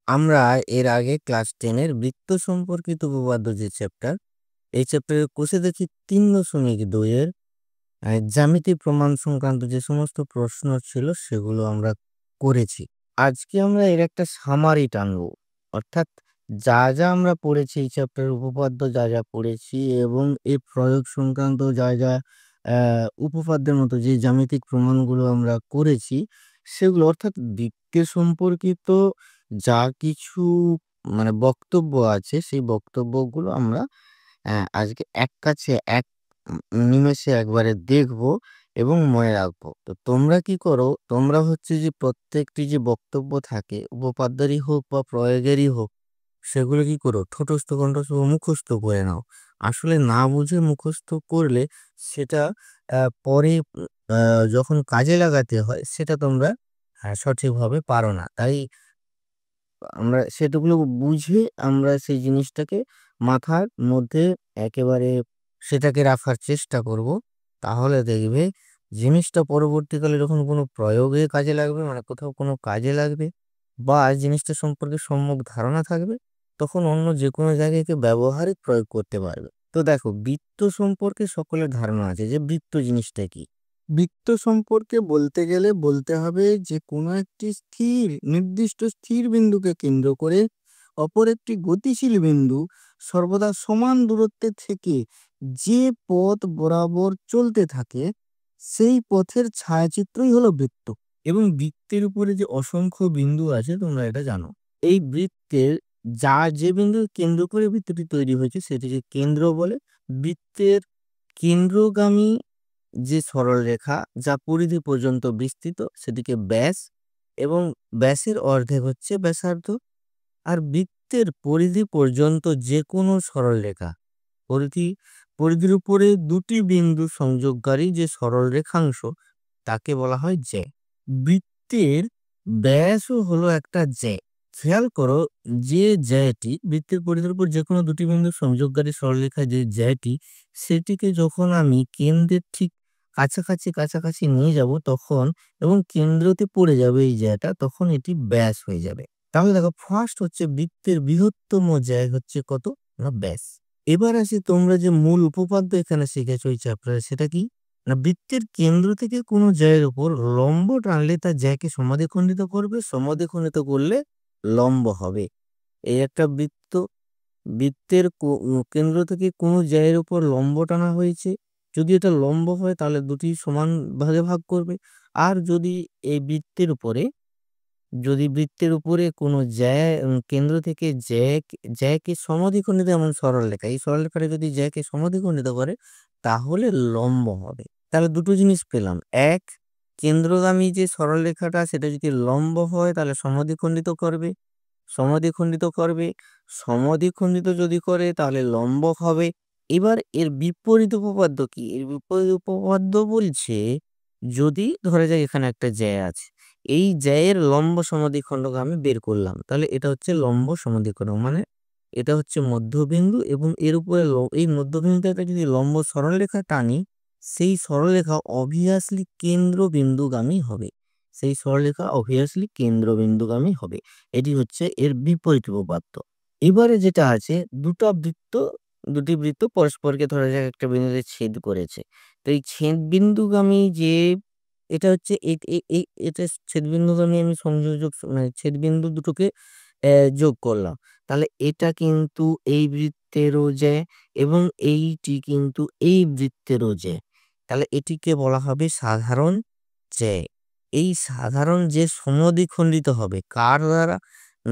আমরা এর আগে ক্লাস 10 এর বৃত্ত সম্পর্কিত উপপাদ্য যে চ্যাপ্টার, এই চ্যাপ্টারে কষে দেখি 3.2 এর জ্যামিতি প্রমাণ সংক্রান্ত যে সমস্ত প্রশ্ন ছিল সেগুলো আমরা করেছি। আজকে আমরা এর একটা সামারি টানবো, অর্থাৎ যা যা আমরা পড়েছি এই চ্যাপ্টারের উপপাদ্য যা যা পড়েছি এবং এর প্রয়োগ সংক্রান্ত যা যা উপপাদ্যের মতো যে জ্যামিতিক প্রমাণগুলো আমরা করেছি সেগুলো, অর্থাৎ বৃত্তের সম্পর্কিত যা কিছু মানে বক্তব্য আছে সেই বক্তব্যগুলো আমরা আজকে এক কাছে এক নিমেষে একবারে দেখবো এবং মনে রাখবো। তো তোমরা কি করো, তোমরা হচ্ছে যে প্রত্যেকটি যে বক্তব্য থাকে উপপাদ্যেরই হোক বা প্রয়োগেরই হোক, সেগুলো কি করো ঠোঁটস্থ কণ্ঠস্থ মুখস্থ করে নাও। আসলে না বুঝে মুখস্থ করলে সেটা পরে যখন কাজে লাগাতে হয় সেটা তোমরা সঠিকভাবে পারো না। তাই আমরা সেগুলো বুঝে আমরা সেই জিনিসটাকে মাথার মধ্যে একেবারে সেটাকে রাখার চেষ্টা করব। তাহলে দেখবে জিনিসটা পরবর্তীকালে যখন কোনো প্রয়োগে কাজে লাগবে, মানে কোথাও কোনো কাজে লাগবে বা জিনিসটা সম্পর্কে সম্যক ধারণা থাকবে, তখন অন্য যে কোনো জায়গায় একে ব্যবহারিক প্রয়োগ করতে পারবে। তো দেখো, বৃত্ত সম্পর্কে সকলের ধারণা আছে যে বৃত্ত জিনিসটা কি। বৃত্ত সম্পর্কে বলতে গেলে বলতে হবে যে কোনো একটি নির্দিষ্ট স্থির বিন্দুকে কেন্দ্র করে অপর একটি গতিশীল বিন্দু সর্বদা সমান দূরত্বে থেকে যে পথ বরাবর চলতে থাকে সেই পথের ছায়াচিত্রই হলো বৃত্ত। এবং বৃত্তের উপরে যে অসংখ্য বিন্দু আছে তোমরা এটা জানো। এই বৃত্তের যে বিন্দু কেন্দ্র করে বৃত্তটি তৈরি হয়েছে সেটিকে কেন্দ্র বলে। বৃত্তের কেন্দ্রগামী যে সরলরেখা যা পরিধি পর্যন্ত বিস্তৃত সেটিকে ব্যাস, এবং ব্যাসের অর্ধেক হচ্ছে ব্যাসার্ধ। আর বৃত্তের পরিধি পর্যন্ত যে কোনো সরলরেখা পরিধির উপরে দুটি বিন্দু সংযোগকারী যে সরল রেখাংশ তাকে বলা হয় জ্যা। বৃত্তের ব্যাসও হলো একটা জ্যা। খেয়াল করো, যে জ্যাটি বৃত্তের পরিধির উপর যে কোনো দুটি বিন্দু সংযোগকারী সরলরেখা যে জ্যাটি, সেটিকে যখন আমি কেন্দ্রের ঠিক কাছাকাছি কাছাকাছি নিয়ে যাব তখন, এবং কেন্দ্রতে পড়ে যাবে এই জ্যাটা, তখন এটি ব্যাস হয়ে যাবে। তাহলে দেখো, ফার্স্ট হচ্ছে বৃত্তের বৃহত্তম জ্যা হচ্ছে কত না ব্যাস। এবার আসি, তোমরা যে মূল উপপাদ্য এখানে শিখেছো এই চ্যাপ্টারে, সেটা কি না বৃত্তের কেন্দ্র থেকে কোনো জ্যায়ের উপর লম্ব টানলে তার জ্যাকে সমাদ্বিখণ্ডিত করবে, সমাদ্বিখণ্ডিত করলে লম্ব হবে। এই একটা বৃত্ত, বৃত্তের কেন্দ্র থেকে কোনো জ্যায়ের উপর লম্ব টানা হয়েছে, যদি এটা লম্ব হয় তাহলে দুটি সমান ভাগে ভাগ করবে। আর যদি এই বৃত্তের উপরে কোনো কেন্দ্র থেকে জ্যাকে সমাদ্বিখণ্ডিত, এমন সরলরেখা, এই সরলরেখাটা যদি জ্যাকে সমাদ্বিখণ্ডিত করে তাহলে লম্ব হবে। তাহলে দুটো জিনিস পেলাম, এক, কেন্দ্রগামী যে সরলরেখাটা সেটা যদি লম্ব হয় তাহলে সমাদ্বিখণ্ডিত করবে, সমাদ্বিখণ্ডিত করবে, সমাদ্বিখণ্ডিত যদি করে তাহলে লম্ব হবে। এবার এর বিপরীত উপপাদ্য কি? এর বিপরীত উপপাদ্য বলছে, যদি ধরা যায় এখানে একটা জ্যা আছে, এই জ্যায়ের লম্ব সমাদ্বিখণ্ডক আমি বের করলাম, তাহলে এটা হচ্ছে লম্ব সমাদ্বিখণ্ডক, মানে এটা হচ্ছে মধ্যবিন্দু, এবং এর উপরে এই মধ্যবিন্দুটাকে যদি লম্ব সরলরেখা টানি, সেই সরলরেখা অবভিয়াসলি কেন্দ্রবিন্দুগামী হবে, সেই সরলরেখা অবভিয়াসলি কেন্দ্রবিন্দুগামী হবে। এটি হচ্ছে এর বিপরীত উপপাদ্য। এবারে যেটা আছে, দুটি বৃত্ত পরস্পরকে ধরা যাক একটা বিন্দুতে ছেদ করেছে। তো এই ছেদ বিন্দুগামী যে এটা হচ্ছে এটা ছেদবিন্দুগামী আমি মানে ছেদবিন্দু দুটোকে যোগ করলাম, তাহলে এটা কিন্তু এই বৃত্তেরও জ্যা এবং এইটি কিন্তু এই বৃত্তেরও জ্যা। তাহলে এটিকে বলা হবে সাধারণ জ্যা। এই সাধারণ যে সমদ্বিখণ্ডিত হবে কার দ্বারা,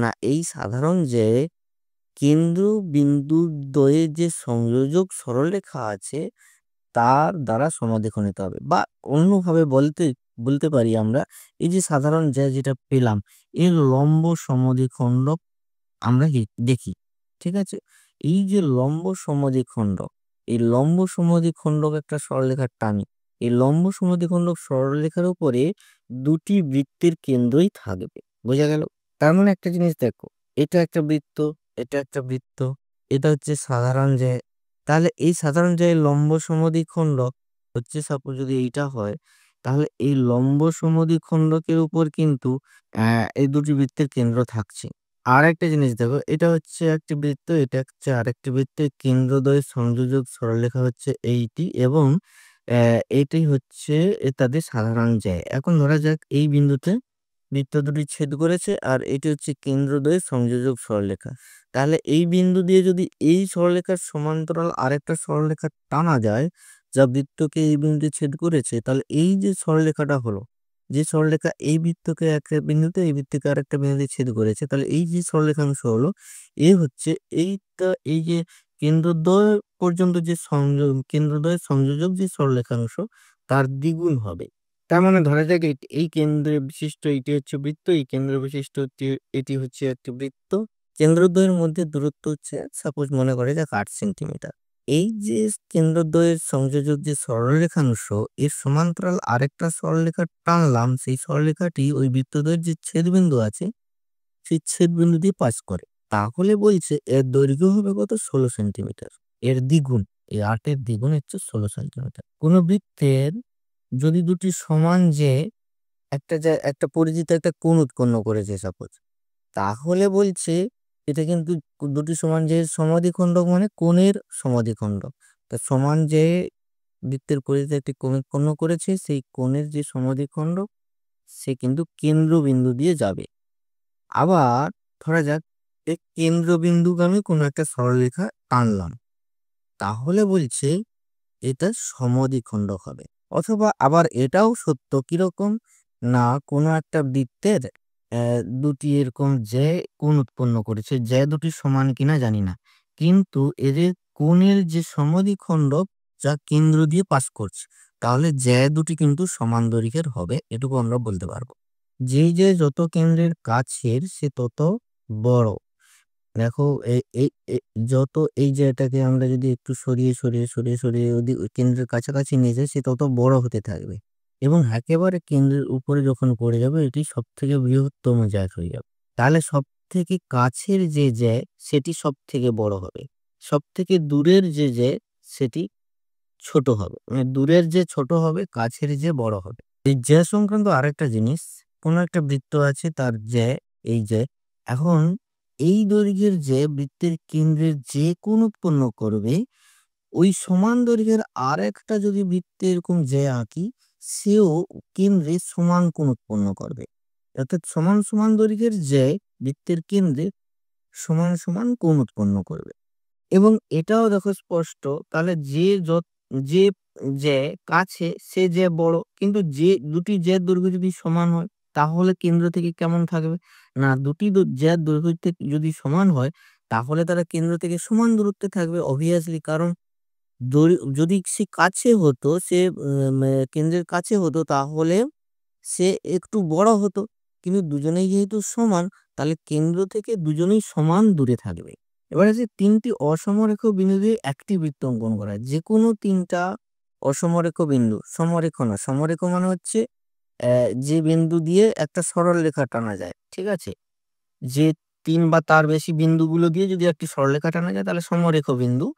না এই সাধারণ যে কেন্দ্র বিন্দু দ্বয়ের যে সংযোজক সরলরেখা আছে তার দ্বারা সমদ্বিখণ্ডিত হবে। বা অন্যভাবে বলতে পারি আমরা, এই যে সাধারণ যেটা পেলাম এর লম্ব সমদ্বিখণ্ডক আমরা দেখি, ঠিক আছে। এই যে লম্ব সমদ্বিখণ্ডক, এই লম্ব সমদ্বিখণ্ডক একটা সরলরেখার টানি, এই লম্ব সমদ্বিখণ্ডক সরলরেখার উপরে দুটি বৃত্তের কেন্দ্রই থাকবে, বোঝা গেল? তার মানে একটা জিনিস দেখো, এটা একটা বৃত্ত, এটা একটা বৃত্ত, এটা হচ্ছে সাধারণ যে, তাহলে এই সাধারণ যে লম্ব সমদ্বিখণ্ডক হচ্ছে, সাপোজ যদি এইটা হয়, তাহলে এই লম্ব সমদ্বিখণ্ডকের উপর কিন্তু এই দুটি বৃত্তের কেন্দ্র থাকছে। আর একটা জিনিস দেখো, এটা হচ্ছে একটি বৃত্ত, এটা হচ্ছে আরেকটি বৃত্তের কেন্দ্রদ্বয় সংযোজক সরলরেখা হচ্ছে এইটি, এবং এইটাই হচ্ছে তাদের সাধারণ জ্যা। এখন ধরা যাক এই বিন্দুতে বৃত্ত দুটি ছেদ করেছে, আর এটি হচ্ছে কেন্দ্রদ্বয় সংযোজক সরলরেখা। তাহলে এই বিন্দু দিয়ে যদি এই সরলরেখার সমান্তরাল আরেকটা সরলরেখা টানা যায়, যা বৃত্তকে এই বিন্দুতে ছেদ করেছে, তাহলে এই যে সরলরেখাটা হলো, যে সরলরেখা এই বৃত্তকে একটা বিন্দুতে এই বৃত্তকে আরেকটা বিন্দুতে ছেদ করেছে, তাহলে এই যে সরলরেখাংশ হলো, এ হচ্ছে এইটা, এই যে কেন্দ্রদ্বয় পর্যন্ত যে সংযোগ, কেন্দ্রদ্বয় সংযোজক যে সরলরেখাংশ, তার দ্বিগুণ হবে। তার মানে ধরা যাক এই কেন্দ্রে বিশিষ্ট এটি হচ্ছে বৃত্ত, এই কেন্দ্র বিশিষ্ট এটি হচ্ছে একটি বৃত্ত। কেন্দ্রদ্বয়ের মধ্যে দূরত্ব হচ্ছে, সাপোজ মনে করে যাক 8 সেন্টিমিটার। এই যে কেন্দ্রদ্বয়ের সংযোজক যে সরলরেখাংশ, এর সমান্তরাল আরেকটা সরলরেখা টানলাম, সেই সরলরেখাটি ওই বৃত্তদ্বয়ের যে ছেদবিন্দু আছে, সেই ছেদবিন্দু দিয়ে পাস করে। তাহলে বলছে এর দৈর্ঘ্য হবে কত, 16 সেন্টিমিটার। এর দ্বিগুণ, এই 8-এর দ্বিগুণ হচ্ছে 16 সেন্টিমিটার। কোন বৃত্তের যদি দুটি সমান যে একটা পরিচিত একটা কোণ উৎপন্ন করেছে সাপোজ, তাহলে বলছে এটা কিন্তু দুটি সমান যে সমাদ্বিখণ্ডক, মানে কোণের সমাদ্বিখণ্ডক। তা সমান যে বৃত্তের পরিচিত একটি কোণ উৎপন্ন করেছে, সেই কোণের যে সমাদ্বিখণ্ডক, সে কিন্তু কেন্দ্রবিন্দু দিয়ে যাবে। আবার ধরা যাক এই কেন্দ্রবিন্দুগামী কোনো একটা সরলরেখা টানলাম, তাহলে বলছে এটা সমদ্বিখণ্ডক হবে। অথবা আবার এটাও সত্য, কিরকম না, কোনো একটা বৃত্তের দুটি এরকম যে কোণ উৎপন্ন করেছে, যে দুটি সমান কিনা জানি না, কিন্তু এদের কোণের যে সমদ্বিখণ্ডক যা কেন্দ্র দিয়ে পাস করছে, তাহলে যে দুটি কিন্তু সমান দৈর্ঘ্যের হবে, এটুকু আমরা বলতে পারবো। যেই যে যত কেন্দ্রের কাছের সে তত বড়। দেখো এই এই এই- যত এই যে এটাকে আমরা যদি একটু সরিয়ে সরিয়ে সরিয়ে সরিয়ে ওই কেন্দ্রের কাছাকাছি নিয়ে যাই, সে তত বড় হতে থাকবে, এবং একেবারে কেন্দ্রের উপরে যখন পড়ে যাবে, এটি সব থেকে বৃহত্তম জ্যা হয়ে যাবে। তাহলে সব থেকে কাছের যে জ্যা, সেটি সব থেকে বড় হবে, সব থেকে দূরের যে জ্যা, সেটি ছোট হবে। মানে দূরের যে ছোট হবে, কাছের যে বড় হবে। এই জ্যা সংক্রান্ত আরেকটা জিনিস, কোন একটা বৃত্ত আছে, তার জ্যা এই যে, এখন এই দৈর্ঘ্যের যে বৃত্তের কেন্দ্রের যে কোণ উৎপন্ন করবে, ওই সমান দৈর্ঘ্যের আর একটা যদি বৃত্তে এরকম জ্যা আঁকি, সেও কেন্দ্রে সমান কোণ উৎপন্ন করবে। অর্থাৎ সমান সমান দৈর্ঘ্যের জ্যা বৃত্তের কেন্দ্রে সমান সমান কোণ উৎপন্ন করবে। এবং এটাও দেখো স্পষ্ট, তাহলে যে যে কাছে সে যে বড়, কিন্তু যে দুটি যে দৈর্ঘ্য যদি সমান হয়, তাহলে কেন্দ্র থেকে কেমন থাকবে, না দুটি যে দৈর্ঘ্য যদি সমান হয়, তাহলে তারা কেন্দ্র থেকে সমান দূরত্বে থাকবে অবভিয়াসলি। কারণ যদি সে কাছে হতো, সে কেন্দ্রের কাছে হতো, তাহলে সে একটু বড় হতো। কিন্তু দুজনেই যেহেতু সমান, তাহলে কেন্দ্র থেকে দুজনেই সমান দূরে থাকবে। এবার আছে তিনটি অসমরেখ বিন্দু দিয়ে একটি বৃত্ত অঙ্কন করা। যে কোনো তিনটা অসমরেখ বিন্দু, সমরেখ না, সমরেখ মানে হচ্ছে যে বিন্দু দিয়ে একটা সরল রেখা টানা যায়, ঠিক আছে, যে তিন বা তার বেশি বিন্দুগুলো দিয়ে যদি একটি সরলরেখা টানা যায়, তাহলে সমরেখ বিন্দু।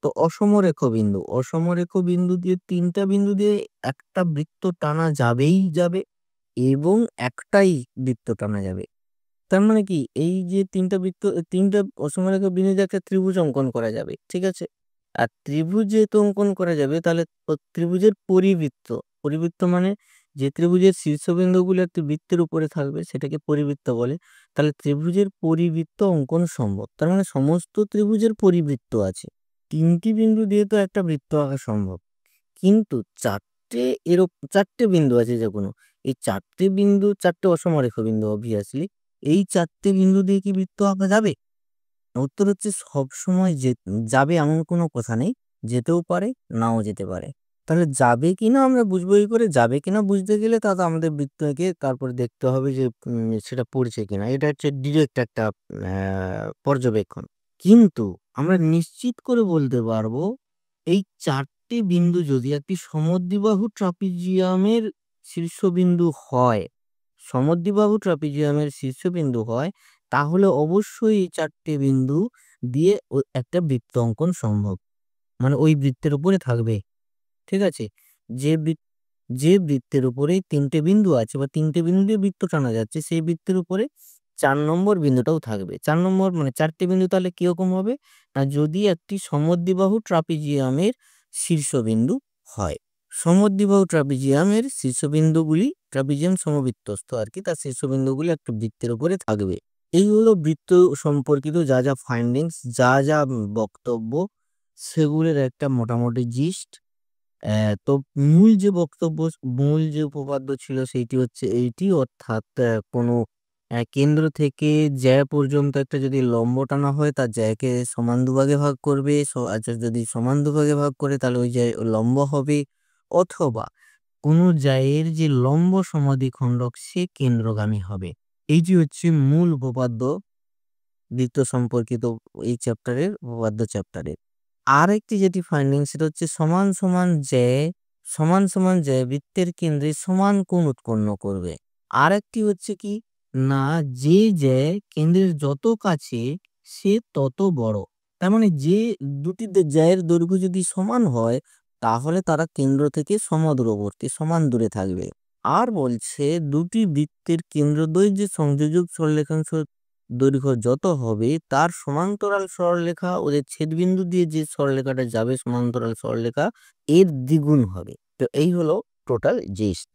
তো অসমরেখ বিন্দু, অসমরেখ বিন্দু দিয়ে তিনটা বিন্দু দিয়ে একটা বৃত্ত টানা যাবেই যাবে, এবং একটাই বৃত্ত টানা যাবে। তার মানে কি, এই যে তিনটা বৃত্ত, তিনটা অসমরেখ বিন্দু দিয়ে একটা ত্রিভুজ অঙ্কন করা যাবে, ঠিক আছে। আর ত্রিভুজ যেহেতু অঙ্কন করা যাবে, তাহলে ত্রিভুজের পরিবৃত্ত, পরিবৃত্ত মানে যে ত্রিভুজের শীর্ষবিন্দুগুলো একটি বৃত্তের উপরে থাকবে, সেটাকে পরিবৃত্ত বলে। তাহলে ত্রিভুজের পরিবৃত্ত অঙ্কন সম্ভব, তার মানে সমস্ত ত্রিভুজের পরিবৃত্ত আছে। তিনটি বিন্দু দিয়ে তো একটা বৃত্ত আঁকা সম্ভব, কিন্তু চারটে বিন্দু আছে যে কোনো, এই চারটে বিন্দু, চারটে অসমরেখ বিন্দু অবভিয়াসলি, এই চারটে বিন্দু দিয়ে কি বৃত্ত আঁকা যাবে? উত্তর হচ্ছে সব সময় যে যাবে এমন কোনো কথা নেই, যেতেও পারে, নাও যেতে পারে। তাহলে যাবে কিনা আমরা বুঝবো কি করে? যাবে কিনা বুঝতে গেলে তাহলে আমাদের বৃত্ত এঁকে তারপরে দেখতে হবে যে সেটা পড়ছে কিনা। এটা হচ্ছে ডিরেক্ট একটা পর্যবেক্ষণ। কিন্তু আমরা নিশ্চিত করে বলতে পারবো, এই চারটি বিন্দু যদি একটি সমদ্বিবাহু ট্রাপিজিয়ামের শীর্ষবিন্দু হয়, সমদ্বিবাহু ট্রাপিজিয়ামের শীর্ষবিন্দু হয়, তাহলে অবশ্যই এই চারটে বিন্দু দিয়ে একটা বৃত্ত অঙ্কন সম্ভব, মানে ওই বৃত্তের উপরে থাকবে, ঠিক আছে। যে যে বৃত্তের উপরে তিনটে বিন্দু আছে, বা তিনটে বিন্দু দিয়ে বৃত্ত টানা যাচ্ছে, সেই বৃত্তের উপরে 4 নম্বর বিন্দুটাও থাকবে। 4 নম্বর মানে 4 টি বিন্দু তাহলে কিরকম হবে? না যদি একটি সমদ্বিবাহু ট্রাপিজিয়ামের শীর্ষবিন্দু হয়। সমদ্বিবাহু ট্রাপিজিয়ামের শীর্ষবিন্দুগুলি ট্রাপিজিয়াম সমবৃত্তস্থ আরকি, তার শীর্ষবিন্দুগুলি একটা বৃত্তের উপরে থাকবে। এই হলো বৃত্ত সম্পর্কিত যা ফাইন্ডিংস, যা বক্তব্য সেগুলোর একটা মোটামুটি জিস্ট। তো মূল যে বক্তব্য, মূল যে উপপাদ্য ছিল সেইটি হচ্ছে এইটি, অর্থাৎ কোনো কেন্দ্র থেকে জ্যা পর্যন্ত একটা যদি লম্ব টানা হয় তার জ্যাকে সমান দুভাগে ভাগ করবে। আচ্ছা যদি সমান দুভাগে ভাগ করে তাহলে ওই জ্যা লম্ব হবে, অথবা কোনো জ্যায়ের যে লম্ব সমাদ্বিখণ্ডক সে কেন্দ্রগামী হবে। এইটি হচ্ছে মূল উপপাদ্য বৃত্ত সম্পর্কিত এই চ্যাপ্টারের, উপপাদ্য চ্যাপ্টারের। আরেকটি যেটি ফাইন্ডিং সেটা হচ্ছে সমান সমান জ্যা বৃত্তের কেন্দ্রে সমান কোণ উৎপন্ন করবে। আরেকটি হচ্ছে কি না, যে জ্যা কেন্দ্রের যত কাছে সে তত বড়। তার মানে যে দুটি জ্যায়ের দৈর্ঘ্য যদি সমান হয় তাহলে তারা কেন্দ্র থেকে সমদূরবর্তী, সমান দূরে থাকবে। আর বলছে দুটি বৃত্তের কেন্দ্রদ্বয় যে সংযোজক সরলরেখাংশ দৈর্ঘ্য যত হবে তার সমান্তরাল সরলরেখা ওদের ছেদবিন্দু দিয়ে যে সরলরেখাটা যাবে, সমান্তরাল সরলরেখা এর দ্বিগুণ হবে। তো এই হলো টোটাল জিস্ট।